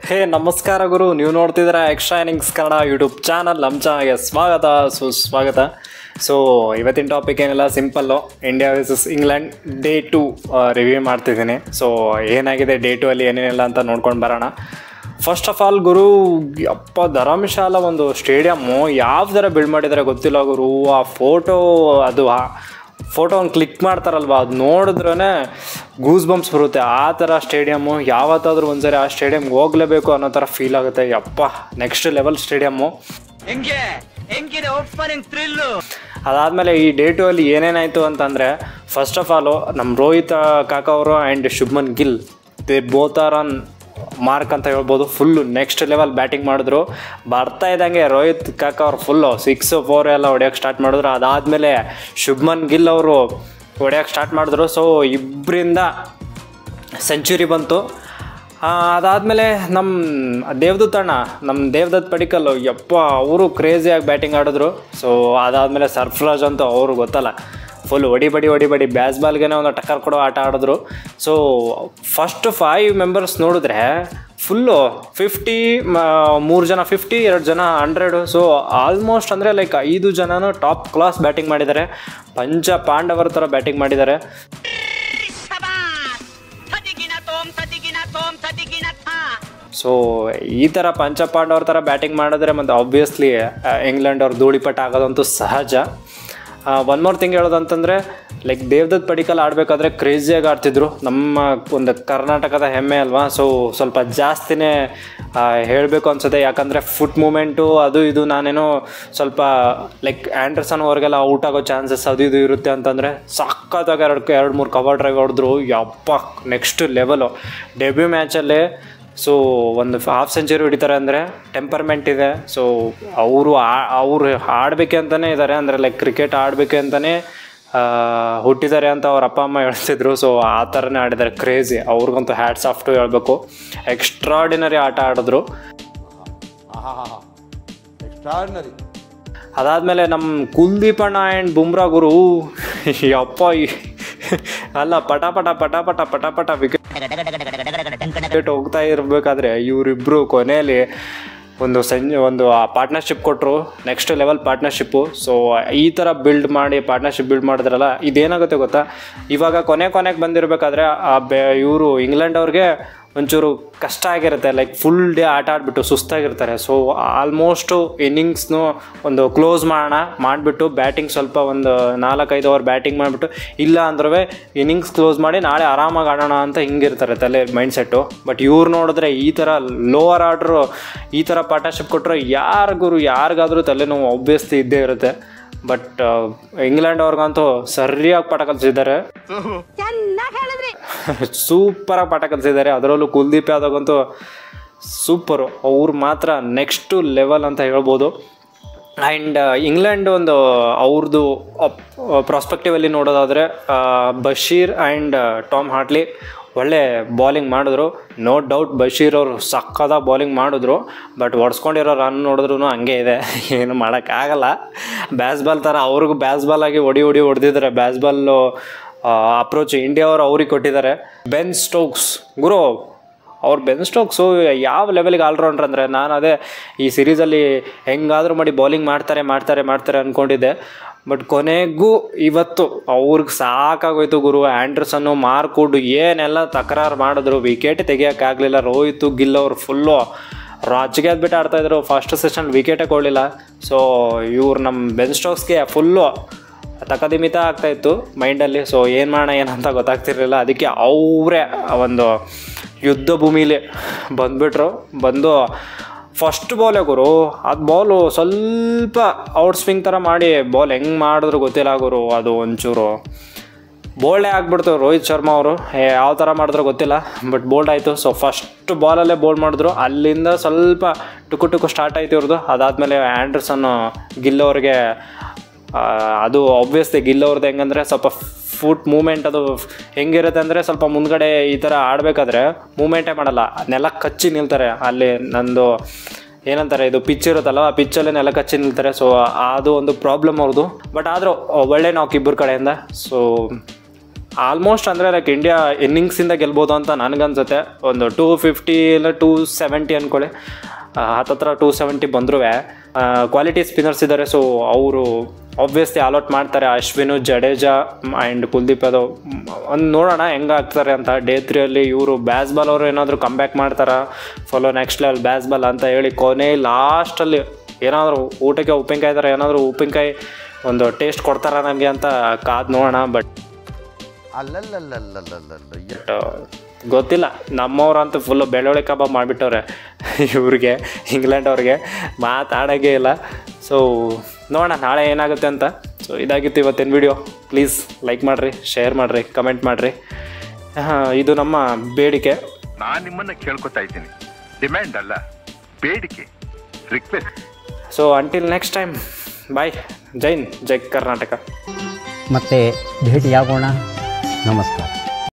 ಹೇ ನಮಸ್ಕಾರ ಗುರು, ನೀವು ನೋಡ್ತಿದ್ದೀರಾ extra innings Kannada YouTube channel. ನಮ್ಮ ಚಾನಲ್ಗೆ ಸ್ವಾಗತ, ಸುಸ್ವಾಗತ. ಸೊ ಇವತ್ತಿನ ಟಾಪಿಕ್ ಏನಿಲ್ಲ, simple. India versus England day 2 review ಮಾಡ್ತಿದ್ದೀನಿ. ಸೊ ಏನಾಗಿದೆ ಡೇ 2 ಅಲ್ಲಿ ಏನೇನಿಲ್ಲ ಅಂತ ನೋಡ್ಕೊಂಡು ಬರೋಣ. ಫಸ್ಟ್ ಆಫ್ ಆಲ್ ಗುರು, ಧರ್ಮಶಾಲ ಒಂದು ಸ್ಟೇಡಿಯಮ್ಮು ಯಾವ ಥರ ಬಿಲ್ಡ್ ಮಾಡಿದ್ದಾರೆ ಗೊತ್ತಿಲ್ಲ ಗುರು. ಆ ಫೋಟೋ ಒಂದು ಕ್ಲಿಕ್ ಮಾಡ್ತಾರಲ್ವ, ಅದು ನೋಡಿದ್ರೇ ಗೂಸ್ ಬಂಪ್ಸ್ ಬರುತ್ತೆ. ಆ ಥರ ಸ್ಟೇಡಿಯಮ್ಮು. ಯಾವತ್ತಾದ್ರೂ ಒಂದ್ಸರಿ ಆ ಸ್ಟೇಡಿಯಮ್ಗೆ ಹೋಗಲೇಬೇಕು ಅನ್ನೋ ಥರ ಫೀಲ್ ಆಗುತ್ತೆ. Next level stadium. ಅದಾದಮೇಲೆ ಈ ಡೇ 2 ಅಲ್ಲಿ ಏನೇನಾಯಿತು ಅಂತಂದರೆ, ಫಸ್ಟ್ ಆಫ್ ಆಲು ನಮ್ಮ ರೋಹಿತ್ ಕಾಕ ಅವರು and Shubman Gill, they both are on mark ಅಂತ ಹೇಳ್ಬೋದು. ಫುಲ್ಲು ನೆಕ್ಸ್ಟ್ ಲೆವೆಲ್ ಬ್ಯಾಟಿಂಗ್ ಮಾಡಿದ್ರು. ಬರ್ತಾ ಇದ್ದಂಗೆ ರೋಹಿತ್ ಕಾಕ ಅವ್ರು ಫುಲ್ಲು 6-4 ಎಲ್ಲ ಹೊಡೆಯೋಕ್ಕೆ ಸ್ಟಾರ್ಟ್ ಮಾಡಿದ್ರು. ಅದಾದಮೇಲೆ ಶುಭ್ಮನ್ ಗಿಲ್ ಅವರು ಹೊಡೆಯೋಕ್ಕೆ ಸ್ಟಾರ್ಟ್ ಮಾಡಿದ್ರು. ಸೊ ಇಬ್ಬರಿಂದ ಸೆಂಚುರಿ ಬಂತು. ಅದಾದಮೇಲೆ ನಮ್ಮ ದೇವದತ್ ಪಡಿಕಲ್ಲು ಅವರು ಕ್ರೇಜಿಯಾಗಿ ಬ್ಯಾಟಿಂಗ್ ಆಡಿದ್ರು. ಸೊ ಅದಾದಮೇಲೆ ಸರ್ಫರಾಜ್ ಅಂತೂ ಅವರು ಗೊತ್ತಲ್ಲ, ಫುಲ್ ಹೊಡಿಬಡಿ ಬ್ಯಾಸ್ ಬಾಲ್ಗೆ ಒಂದು ಟಕ್ಕರ್ ಕೊಡೋ ಆಟ ಆಡಿದ್ರು. ಸೊ ಫಸ್ಟ್ 5 ಮೆಂಬರ್ಸ್ ನೋಡಿದ್ರೆ ಫುಲ್ಲು 50, 3 ಜನ 50, 2 ಜನ 100. ಸೊ ಆಲ್ಮೋಸ್ಟ್ ಅಂದರೆ ಲೈಕ್ 5 ಜನನೂ ಟಾಪ್ ಕ್ಲಾಸ್ ಬ್ಯಾಟಿಂಗ್ ಮಾಡಿದ್ದಾರೆ. ಪಂಚ ಪಾಂಡವರ ಥರ ಬ್ಯಾಟಿಂಗ್ ಮಾಡಿದ್ದಾರೆ. ಸೊ ಈ ಥರ ಪಂಚಪಾಂಡವ್ರ ಥರ ಬ್ಯಾಟಿಂಗ್ ಮಾಡಿದ್ರೆ ಮತ್ತು ಆಬ್ವಿಯಸ್ಲಿ ಇಂಗ್ಲೆಂಡ್ ಅವ್ರು ಧೂಳಿಪಟ ಆಗೋದಂತೂ ಸಹಜ. ಒನ್ ಮೋರ್ ಥಿಂಗ್ ಹೇಳೋದಂತಂದರೆ, ಲೈಕ್ ದೇವದತ್ ಪಡಿಕಲ್ ಆಡಬೇಕಾದ್ರೆ ಕ್ರೇಜಿಯಾಗಿ ಆಡ್ತಿದ್ರು. ನಮ್ಮ ಒಂದು ಕರ್ನಾಟಕದ ಹೆಮ್ಮೆ ಅಲ್ವಾ. ಸೊ ಸ್ವಲ್ಪ ಜಾಸ್ತಿನೇ ಹೇಳಬೇಕು ಅನ್ಸುತ್ತೆ. ಯಾಕಂದರೆ ಫುಟ್ ಮೂಮೆಂಟು ಅದು ಇದು ನಾನೇನೋ ಸ್ವಲ್ಪ ಲೈಕ್ ಆ್ಯಂಡರ್ಸನ್ ಅವ್ರಿಗೆಲ್ಲ ಔಟ್ ಆಗೋ ಚಾನ್ಸಸ್ ಅದು ಇದು ಇರುತ್ತೆ ಅಂತಂದರೆ, ಸಕ್ಕತ್ತಾಗಿ 2-3 ಕವರ್ ಡ್ರೈವ್ ಹೊಡೆದ್ರು. ನೆಕ್ಸ್ಟ್ ಲೆವೆಲು ಡೆಬ್ಯೂ ಮ್ಯಾಚಲ್ಲೇ. ಸೊ ಒಂದು ಹಾಫ್ ಸೆಂಚುರಿ ಹೊಡಿತಾರೆ ಅಂದರೆ ಟೆಂಪರ್ಮೆಂಟ್ ಇದೆ. ಸೊ ಅವರು ಆಡಬೇಕೆ ಅಂತಲೇ ಇದ್ದಾರೆ, ಅಂದರೆ ಲೈಕ್ ಕ್ರಿಕೆಟ್ ಆಡಬೇಕೆ ಅಂತಲೇ ಹುಟ್ಟಿದ್ದಾರೆ ಅಂತ ಅವ್ರ ಅಪ್ಪ ಅಮ್ಮ ಹೇಳ್ತಿದ್ರು. ಸೊ ಆ ಥರನೇ ಆಡಿದ್ದಾರೆ. ಕ್ರೇಜಿ. ಅವ್ರಿಗಂತೂ ಹ್ಯಾಟ್ಸ್ ಆಫ್ ಟು ಹೇಳಬೇಕು. ಎಕ್ಸ್ಟ್ರಾರ್ಡಿನರಿ ಆಟ ಆಡಿದ್ರು. ಅದಾದಮೇಲೆ ನಮ್ಮ ಕುಲ್ದೀಪ್ ಅಣ್ಣ ಆ್ಯಂಡ್ ಬುಮ್ರಾ ಗುರು, ಅಲ್ಲ ಪಟ ವಿಕೆಟ್ ಹೋಗ್ತಾ ಇರಬೇಕಾದ್ರೆ ಇವರಿಬ್ಬರು ಕೊನೆಯಲ್ಲಿ ಒಂದು ಪಾರ್ಟ್ನರ್ಶಿಪ್ ಕೊಟ್ಟರು. Next level partnership. ಸೊ ಈ ಥರ ಪಾರ್ಟ್ನರ್ಶಿಪ್ ಬಿಲ್ಡ್ ಮಾಡಿದ್ರಲ್ಲ, ಇದೇನಾಗುತ್ತೆ ಗೊತ್ತಾ, ಇವಾಗ ಕೊನೆಗೆ ಬಂದಿರಬೇಕಾದ್ರೆ ಇವರು ಇಂಗ್ಲೆಂಡ್ ಅವ್ರಿಗೆ ಒಂಚೂರು ಕಷ್ಟ ಆಗಿರುತ್ತೆ. ಲೈಕ್ ಫುಲ್ ಡೇ ಆಟ ಆಡಿಬಿಟ್ಟು ಸುಸ್ತಾಗಿರ್ತಾರೆ. ಸೊ ಆಲ್ಮೋಸ್ಟು ಇನ್ನಿಂಗ್ಸ್ನು ಒಂದು ಕ್ಲೋಸ್ ಮಾಡಿಬಿಟ್ಟು ಬ್ಯಾಟಿಂಗ್ ಸ್ವಲ್ಪ ಒಂದು 4-5 ಓವರ್ ಬ್ಯಾಟಿಂಗ್ ಮಾಡಿಬಿಟ್ಟು, ಇಲ್ಲ ಅಂದ್ರೂ ಇನ್ನಿಂಗ್ಸ್ ಕ್ಲೋಸ್ ಮಾಡಿ ನಾಳೆ ಆರಾಮಾಗಿ ಆಡೋಣ ಅಂತ ಹಿಂಗಿರ್ತಾರೆ ತಲೆ ಮೈಂಡ್ಸೆಟ್ಟು. ಬಟ್ ಇವ್ರು ನೋಡಿದ್ರೆ ಈ ಥರ ಲೋವರ್ ಆರ್ಡ್ರು ಈ ಥರ ಪಾರ್ಟ್ನರ್ಶಿಪ್ ಕೊಟ್ಟರೆ ಯಾರಿಗಾದ್ರೂ ತಲೆನೋವು ಆಬ್ವಿಯಸ್ಲಿ ಇದ್ದೇ ಇರುತ್ತೆ. ಬಟ್ ಇಂಗ್ಲೆಂಡ್ ಅವ್ರಿಗಂತೂ ಸರಿಯಾಗಿ ಪಾಠ ಕಲಿಸಿದ್ದಾರೆ. ಸೂಪರಾಗಿ ಪಾಠ ಕಲಿಸಿದ್ದಾರೆ. ಅದರಲ್ಲೂ ಕುಲ್ದೀಪ್ ಯಾದವ್ಗಂತೂ ಸೂಪರು. ಅವ್ರು ಮಾತ್ರ ನೆಕ್ಸ್ಟ್ ಲೆವೆಲ್ ಅಂತ ಹೇಳ್ಬೋದು. ಆ್ಯಂಡ್ ಇಂಗ್ಲೆಂಡ್ ಒಂದು ಅವ್ರದ್ದು ಪ್ರಾಸ್ಪೆಕ್ಟಿವಲ್ಲಿ ನೋಡೋದಾದರೆ, ಬಶೀರ್ ಆ್ಯಂಡ್ ಟಾಮ್ ಹಾರ್ಟ್ಲಿ ಒಳ್ಳೆ ಬಾಲಿಂಗ್ ಮಾಡಿದ್ರು. ನೋ ಡೌಟ್ ಬಶೀರ್ ಅವರು ಸಕ್ಕದ ಬಾಲಿಂಗ್ ಮಾಡಿದ್ರು. ಬಟ್ ಹೊಡ್ಸ್ಕೊಂಡಿರೋ ರನ್ ನೋಡಿದ್ರು ಹಂಗೆ ಇದೆ, ಏನು ಮಾಡೋಕ್ಕಾಗಲ್ಲ. ಬ್ಯಾಸ್ ಬಾಲ್ ಥರ ಅವ್ರಿಗೂ ಬ್ಯಾಸ್ ಬಾಲಾಗಿ ಹೊಡೆದಿದ್ದಾರೆ. ಬ್ಯಾಸ್ ಬಾಲು ಅಪ್ರೋಚ್ ಇಂಡಿಯಾ ಅವರು ಅವ್ರಿಗೆ ಕೊಟ್ಟಿದ್ದಾರೆ. ಬೆನ್ ಸ್ಟೋಕ್ಸ್ ಗುರು, ಬೆನ್ ಸ್ಟೋಕ್ಸು ಯಾವ ಲೆವೆಲ್ಗೆ ಆಲ್ರೌಂಡ್ರ್ ಅಂದರೆ, ನಾನು ಅದೇ ಈ ಸಿರೀಸಲ್ಲಿ ಹೆಂಗಾದರೂ ಮಾಡಿ ಬೌಲಿಂಗ್ ಮಾಡ್ತಾರೆ ಅಂದ್ಕೊಂಡಿದ್ದೆ. ಬಟ್ ಕೊನೆಗೂ ಇವತ್ತು ಅವ್ರಿಗೆ ಸಾಕಾಗೋಯ್ತು ಗುರು. ಆ್ಯಂಡರ್ಸನ್ನು ಮಾರ್ಕ್ವುಡ್ ಏನೆಲ್ಲ ತಕರಾರು ಮಾಡಿದ್ರು, ವಿಕೆಟ್ ತೆಗಿಯೋಕ್ಕಾಗಲಿಲ್ಲ. ರೋಹಿತ್ ಗಿಲ್ ಅವರು ಫುಲ್ಲು ರಾಜ್ಗೆ ಬಿಟ್ಟು ಆಡ್ತಾಯಿದ್ರು. ಫಸ್ಟ್ ಸೆಷನ್ ವಿಕೆಟೇ ಕೊಡಲಿಲ್ಲ. ಸೊ ಇವ್ರು ನಮ್ಮ ಬೆನ್ ಸ್ಟೋಕ್ಸ್ಗೆ ಫುಲ್ಲು ತಕದಿಮಿತ ಆಗ್ತಾಯಿತ್ತು ಮೈಂಡಲ್ಲಿ. ಸೊ ಏನು ಮಾಡೋಣ ಏನಂತ ಗೊತ್ತಾಗ್ತಿರ್ಲಿಲ್ಲ. ಅದಕ್ಕೆ ಅವರೇ ಒಂದು ಯುದ್ಧ ಭೂಮಿಲಿ ಬಂದು ಫಸ್ಟ್ ಬಾಲೇ ಗುರು, ಅದು ಬಾಲು ಸ್ವಲ್ಪ ಔಟ್ ಸ್ವಿಂಗ್ ಥರ ಮಾಡಿ ಬಾಲ್ ಹೆಂಗೆ ಮಾಡಿದ್ರು ಗೊತ್ತಿಲ್ಲ ಗುರು. ಅದು ಒಂಚೂರು ಬೋಲ್ಡೇ ಆಗಿಬಿಡ್ತು. ರೋಹಿತ್ ಶರ್ಮಾ ಅವರು ಯಾವ ಥರ ಮಾಡಿದ್ರು ಗೊತ್ತಿಲ್ಲ, ಬಟ್ ಬೋಲ್ಡ್ ಆಯಿತು. ಸೊ ಫಸ್ಟ್ ಬಾಲಲ್ಲೇ ಬೋಲ್ಡ್ ಮಾಡಿದ್ರು. ಅಲ್ಲಿಂದ ಸ್ವಲ್ಪ ಟುಕು ಸ್ಟಾರ್ಟ್ ಆಯಿತು ಇವ್ರದ್ದು. ಅದಾದಮೇಲೆ ಆ್ಯಂಡರ್ಸನ್ ಗಿಲ್ ಅವ್ರಿಗೆ, ಅದು ಆಬ್ವಿಯಸ್ಲಿ ಗಿಲ್ ಅವ್ರದ್ದು ಹೆಂಗಂದರೆ ಸ್ವಲ್ಪ ಫುಟ್ ಮೂಮೆಂಟ್ ಅದು ಹೆಂಗಿರುತ್ತೆ ಅಂದರೆ, ಸ್ವಲ್ಪ ಮುಂದ್ಗಡೆ ಈ ಥರ ಆಡಬೇಕಾದ್ರೆ ಮೂಮೆಂಟೇ ಮಾಡಲ್ಲ, ನೆಲ ಕಚ್ಚಿ ನಿಲ್ತಾರೆ. ಅಲ್ಲಿ ನಂದು ಏನಂತಾರೆ, ಇದು ಪಿಚ್ ಇರುತ್ತಲ್ಲ, ಆ ಪಿಚ್ಚಲ್ಲೇ ನೆಲ ಕಚ್ಚಿ ನಿಲ್ತಾರೆ. ಸೊ ಅದು ಒಂದು ಪ್ರಾಬ್ಲಮ್ ಅವ್ರದ್ದು. ಬಟ್ ಆದರೂ ಒಳ್ಳೆ ನಾಕ್ ಇಬ್ಬರ ಕಡೆಯಿಂದ. ಸೊ ಆಲ್ಮೋಸ್ಟ್ ಅಂದರೆ ಲೈಕ್ ಇಂಡಿಯಾ ಇನ್ನಿಂಗ್ಸಿಂದ ಗೆಲ್ಬೋದು ಅಂತ ನನಗನ್ಸುತ್ತೆ. ಒಂದು 250 ಇಲ್ಲ 270 ಅಂದ್ಕೊಳ್ಳಿ, ಹತ್ತತ್ರ 270 ಬಂದರೂ ಕ್ವಾಲಿಟಿ ಸ್ಪಿನ್ನರ್ಸ್ ಇದ್ದಾರೆ. ಸೊ ಅವರು ಆಬ್ವಿಯಸ್ಲಿ ಆಲ್ಔಟ್ ಮಾಡ್ತಾರೆ. ಅಶ್ವಿನು, ಜಡೇಜಾ ಆ್ಯಂಡ್ ಕುಲ್ದೀಪ್ ಯಾದವ್ ಒಂದು ನೋಡೋಣ ಹೆಂಗೆ ಆಗ್ತಾರೆ ಅಂತ. ಡೇ 3 ಇವರು ಬ್ಯಾಸ್ ಬಾಲ್ ಅವರು ಏನಾದರೂ ಕಮ್ಬ್ಯಾಕ್ ಮಾಡ್ತಾರಾ, ಫಾಲೋ ನೆಕ್ಸ್ಟ್ ಲೆವೆಲ್ ಬ್ಯಾಸ್ ಬಾಲ್ ಅಂತ ಹೇಳಿ ಕೊನೆ ಲಾಸ್ಟಲ್ಲಿ ಏನಾದರೂ ಊಟಕ್ಕೆ ಉಪ್ಪಿನಕಾಯಿ ಥರ ಏನಾದರೂ ಉಪ್ಪಿನಕಾಯಿ ಒಂದು ಟೇಸ್ಟ್ ಕೊಡ್ತಾರ ನಮಗೆ ಅಂತ ಕಾದು ನೋಡೋಣ. ಬಟ್ ಗೊತ್ತಿಲ್ಲ, ನಮ್ಮವ್ರಂತೂ ಫುಲ್ಲು ಬೆಳ್ಳುಳ್ಳಿ ಕಬಾಬ್ ಮಾಡಿಬಿಟ್ಟವ್ರೆ ಇವ್ರಿಗೆ, ಇಂಗ್ಲೆಂಡ್ ಅವ್ರಿಗೆ ಮಾತಾಡೋಂಗೇ ಇಲ್ಲ. ಸೊ ನೋಡೋಣ ನಾಳೆ ಏನಾಗುತ್ತೆ ಅಂತ. ಸೊ ಇದಾಗಿತ್ತು ಇವತ್ತಿನ ವಿಡಿಯೋ. ಪ್ಲೀಸ್ ಲೈಕ್ ಮಾಡಿರಿ, ಶೇರ್ ಮಾಡಿರಿ, ಕಮೆಂಟ್ ಮಾಡಿರಿ. ಇದು ನಮ್ಮ ಬೇಡಿಕೆ. ನಾನು ನಿಮ್ಮನ್ನು ಕೇಳ್ಕೊತಾ ಇದ್ದೀನಿ, ಡಿಮ್ಯಾಂಡ್ ಅಲ್ಲ, ಬೇಡಿಕೆ, request. So until next time, bye. ಜೈ ಹಿಂದ್, ಜೈ ಕರ್ನಾಟಕ. ಮತ್ತೆ ಭೇಟಿಯಾಗೋಣ. ನಮಸ್ಕಾರ.